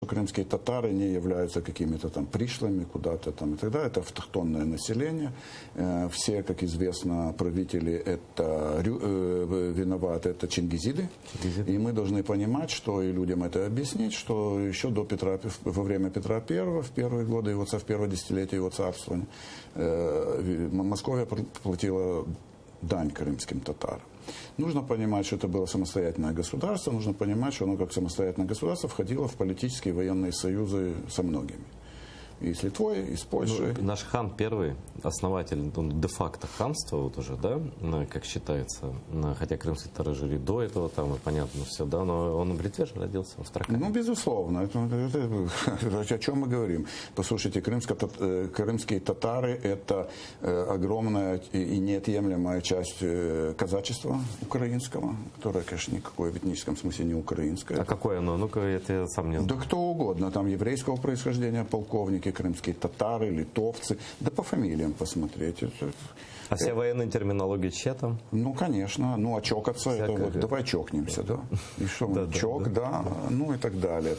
крымские татары не являются какими-то там пришлыми куда-то там и так далее. Это автохтонное население. Все, как известно, правители виноваты, это чингизиды. И мы должны понимать, что и людям это объяснить, что еще до Петра, во время Петра I, в первые годы его, в первое десятилетие его царствования, Московия платила дань крымским татарам. Нужно понимать, что это было самостоятельное государство, нужно понимать, что оно как самостоятельное государство входило в политические и военные союзы со многими. И с Литвой, и с Польшей. Ну, наш хан первый, основатель де-факто ханства, вот уже, да, как считается, хотя крымские татары жили до этого, там, и понятно все, да, но он в Литве же родился, в Астрахани. Ну, безусловно, это о чем мы говорим. Послушайте, крымские татары – это огромная и неотъемлемая часть казачества украинского, которое, конечно, никакое в этническом смысле не украинское. А какое оно? Ну-ка, я сам не знаю. Да кто угодно, там еврейского происхождения полковники, крымские татары, литовцы, да по фамилиям посмотреть. А вся военная терминология чья там? Ну, конечно. Ну, а чокаться, это вот, давай чокнемся, да? И что, чок, да, ну и так далее.